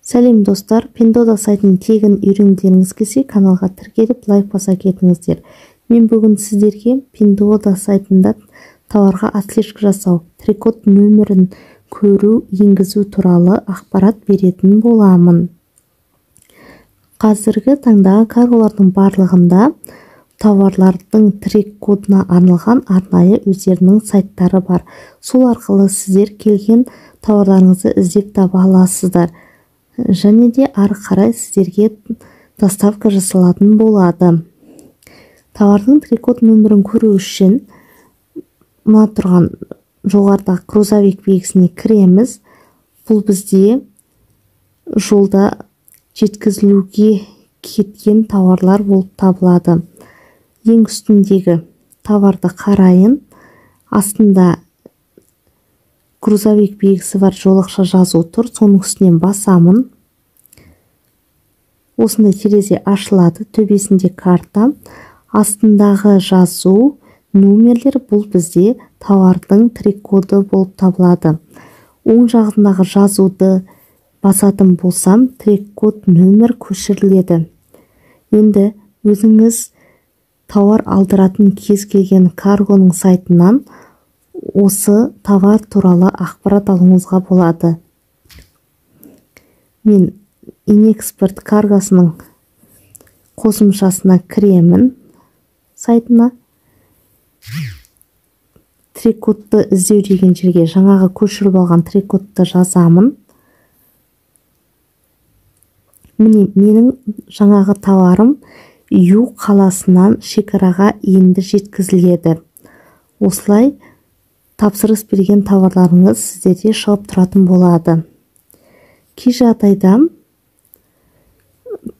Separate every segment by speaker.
Speaker 1: Сәлем достар, Pindoda сайтын тегін үйренгілеріңіз келсе, каналға тіркеліп лайк баса кетіңіздер. Мен бүгін сіздерге Pindoda сайтында тауарға отслежка жасау, трикот нөмірін көру, енгізу туралы ақпарат беретін боламын. Қазіргі таңдағы карголардың барлығында тауарлардың трек кодына арналған арнайы өздерінің сайттары бар. Сол арқылы сіздер келген тауарларыңызды іздеп таба аласыздар. Және де ары қарай сіздерге доставка жасалатын болады. Тауардың трек код нөмірін көру үшін мына тұрған жоғарыда грузовик белгісіне кіреміз. Бұл бізде жолда жеткізілуге кеткен тауарлар болып табылады. Ең үстіндегі товарды қарайын. Астында грузовик белгісі бар, жолақша жазу тұр. Соның үстінен басамын. Осындай терезе ашылады. Төбесінде карта. Астындағы жазу нөмерлер бұл бізде тауардың трек коды болып табылады. Оң жағындағы жазуды басатын болсам, трек код нөмір көшіріледі. Енді өзіңіз тауар алдыратын кез келген каргоның сайтынан осы товар туралы ақпарат алуыңызға болады. Мен Inexpert каргосының қосымшасына кіремін сайтына. Трек кодты іздеу деген жерге жаңағы көшіріп алған трек кодты жазамын. Міне менің жаңағы тауарым Ю қаласынан шекараға енді жеткізіледі. Осылай тапсырыс берген тауарларыңыз сіздерде шығып тұратын болады. Кей жағдайда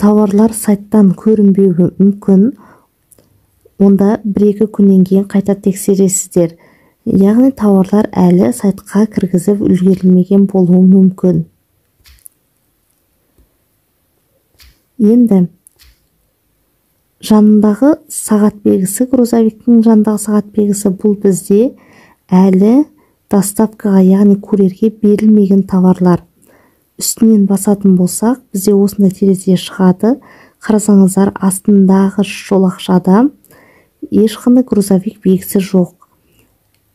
Speaker 1: тауарлар сайттан көрінбеуі мүмкін. Онда 1-2 күннен кейін қайта тексересіздер. Яғни тауарлар әлі сайтқа кіргізіп үлгерілмеген болуы мүмкін. Енді жанындағы сағат белгісі, грузовиктің жанындағы сағат белгісі бұл бізде әлі доставкаға, яғни курьерге берілмеген товарлар. Үстінен басатын болсақ, бізде осындай терезе шығады. Қарасаңыздар, астындағы жолақшада ешқандай грузовик белгісі жоқ.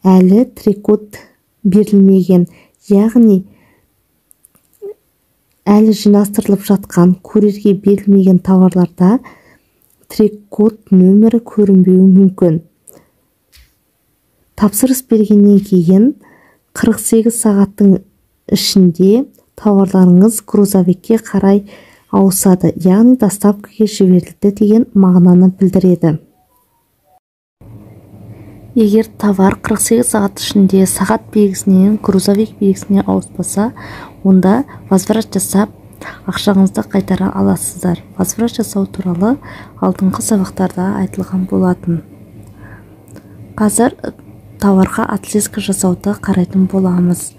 Speaker 1: Әлі трек код берілмеген, яғни әлі жинастырылып жатқан, курьерге берілмеген товарларда трек код нөмірі көрінбеуі мүмкін. Тапсырыс бергеннен кейін 48 сағаттың ішінде тауарларыңыз грузовикке қарай ауысады, яғни доставкаға жіберілді деген мағынаны білдіреді. Егер товар 48 сағат ішінде сағат белгісінен грузовик белгісіне ауыспаса, онда возврат жасап, ақшаңызды қайтара аласыздар. Возврат жасау туралы алдыңғы сабақтарда айтылған болатын. Қазір тауарға отслежка жасауды қарайтын боламыз.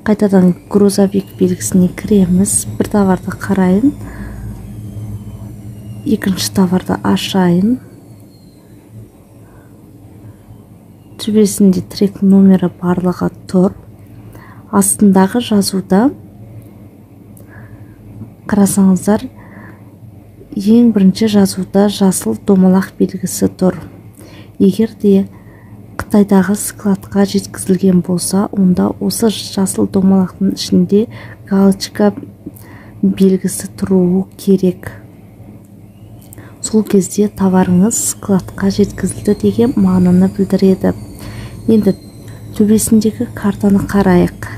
Speaker 1: Қайтадан грузовик белгісіне кіреміз. Бір товарды қарайын. Екінші товарды ашайын. Төбесінде трек нөмірі барлығы тұр. Астындағы жазуда қарасаңыздар, ең бірінші жазуда жасыл домалақ белгісі тұр. Егер де Қытайдағы складқа жеткізілген болса, онда осы жасыл домалақтың ішінде галочка белгісі тұруы керек. Сол кезде товарыңыз складқа жеткізілді деген мағынаны білдіреді. Енді төбесіндегі картаны қарайық.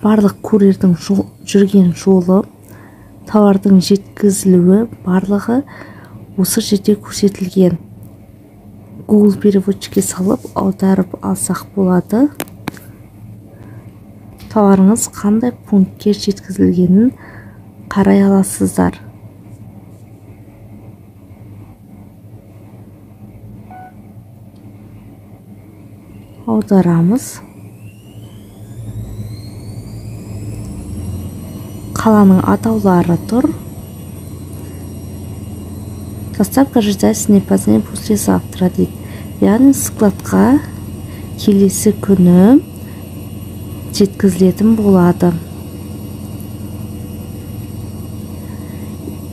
Speaker 1: Барлық курьердің жүрген жолы, товардың жеткізілуі барлығы осы жерде көрсетілген. Google переводчикке салып аударып алсақ болады. Товарыңыз қандай пунктке жеткізілгенін қарай аласыздар. Аударамыз. Қаланың атаулары тұр. Доставка ожидается не позднее после завтра дейді. Яғни складқа келесі күні жеткізілетін болады.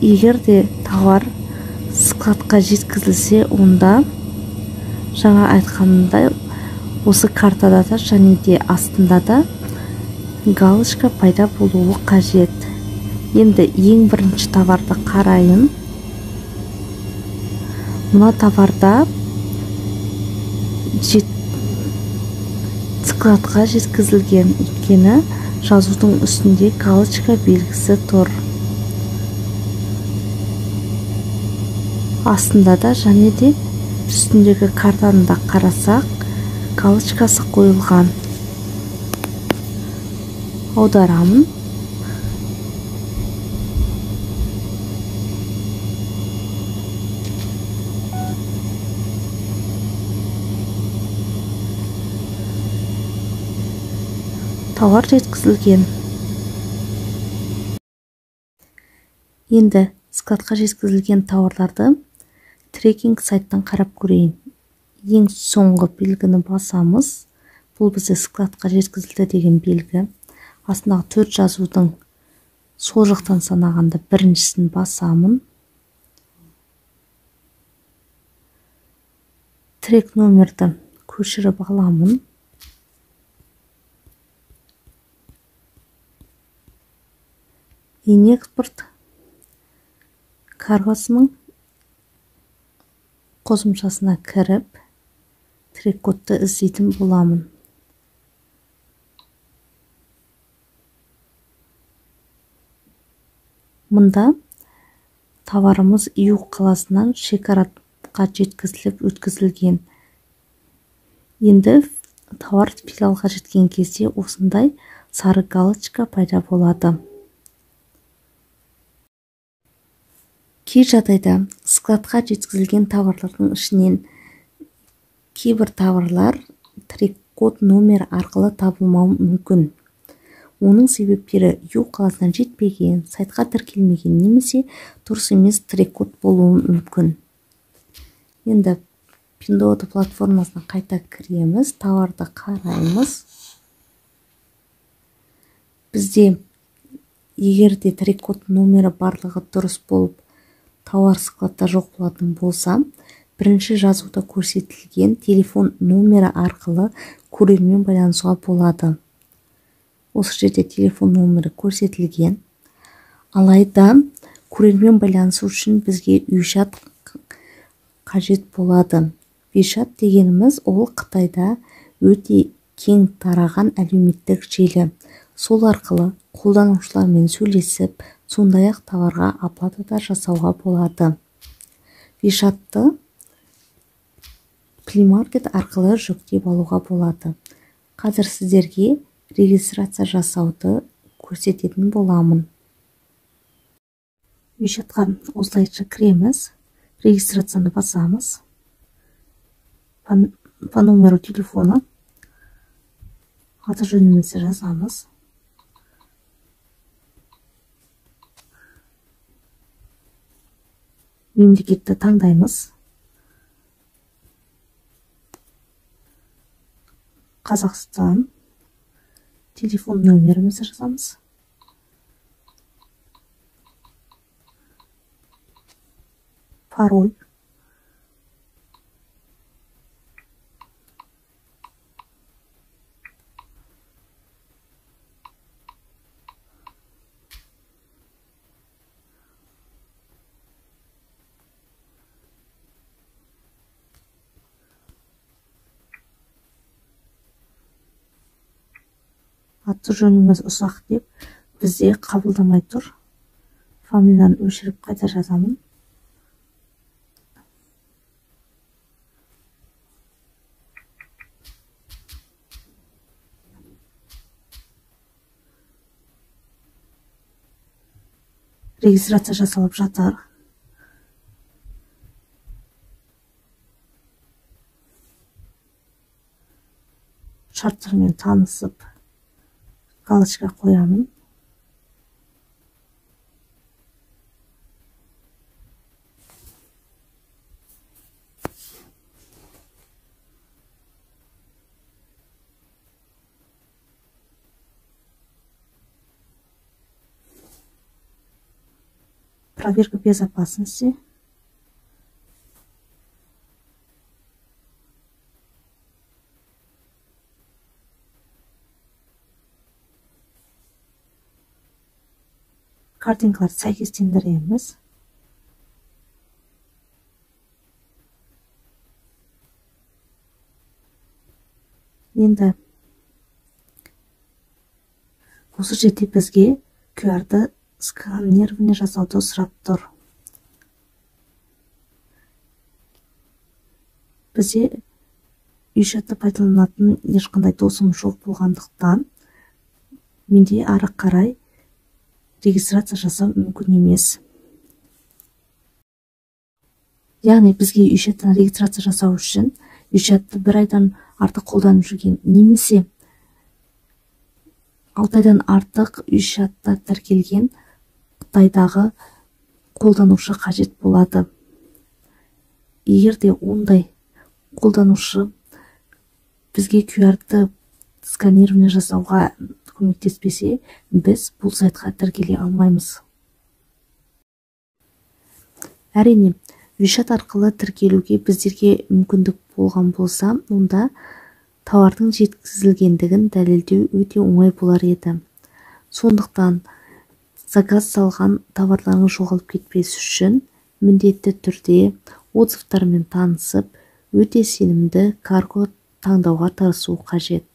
Speaker 1: егер де товар складқа жеткізілсе, онда жаңа айтқанымдай осы картада да және де астында да галочка пайда болуы қажет. Енді ең бірінші товарды қарайын. Мына товарда складқа жеткізілген, өйткені жазудың үстінде галочка белгісі тұр. Астында да және де үстіндегі картаны да қарасақ, галочкасы қойылған. Аударамын. Товар жеткізілген. Енді складқа жеткізілген товарларды трекинг сайттан қарап көрейін. Ең соңғы белгіні басамыз. Бұл бізде складқа жеткізілді деген белгі. Астындағы 4 жазудың сол жақтан санағанда біріншісін басамын. Трек номерді көшіріп аламын. Инэкспорт каргосының қосымшасына кіріп, трек кодты іздейтін боламын. Мұнда товарымыз Иу қаласынан шекараға жеткізіліп өткізілген. Енді товар филиалға жеткен кезде осындай сары галочка пайда болады. Кей жағдайда складқа жеткізілген товарлардың ішінен кейбір товарлар трек код номер арқылы табылмауы мүмкін. Оның себептері Иу қаласынан жетпеген, сайтқа тіркелмеген немесе дұрыс емес трек код болуы мүмкін. Енді Pinduoduo платформасына қайта кіреміз, товарды қараймыз. Бізде егер де трек код номері барлығы дұрыс болып, товар складта жоқ болатын болса, бірінші жазуда көрсетілген телефон номері арқылы көрермен байланысуға болады. Осы жерде телефон номері көрсетілген. Алайда көрермен байланысу үшін бізге WeChat қажет болады. WeChat дегеніміз ол Қытайда өте кең тараған әлеуметтік желі. Сол арқылы қолданушылармен сөйлесіп, сондай-ақ товарға оплата да жасауға болады. WeChat'ты Play Market арқылы жүктеп алуға болады. Қазір сіздерге регистрация жасауды көрсететін боламын. WeChat'қа осылайша кіреміз, регистрацияны басамыз. По номеру телефона аты жөнімізді жазамыз. Мемлекетті таңдаймыз. Қазақстан. Телефон номерімізді жазамыз. Пароль. Аты жөніміз ұсақ деп бізде қабылдамай тұр. Фамилияны өшіріп қайта жазамын. Регистрация жасалып жатыр. Шарттармен танысып, галочка қоямын. Проверка безопасности. Картинкаларды сәйкестендіреміз. Енді осы жерде бізге QR-ды сканирование жасауды сұрап тұр. Бізде үй-жатты пайдаланатын ешқандай досым жоқ болғандықтан, менде ары қарай регистрация жасау мүмкін емес. Яғни бізге үй-жаттан регистрация жасау үшін үй-жатты 1 айдан артық қолданып жүрген немесе 6 айдан артық үй-жатта тіркелген Қытайдағы қолданушы қажет болады. Егер де ондай қолданушы бізге QR-ды сканирование жасауға көмектеспесе, біз бұл сайтқа тіркеле алмаймыз. Әрине, үй-жат арқылы тіркелуге біздерге мүмкіндік болған болса, онда тауардың жеткізілгендігін дәлелдеу өте оңай болар еді. Сондықтан заказ салған товарларыңыз жоғалып кетпес үшін міндетті түрде отзывтармен танысып, өте сенімді карго таңдауға тырысу қажет.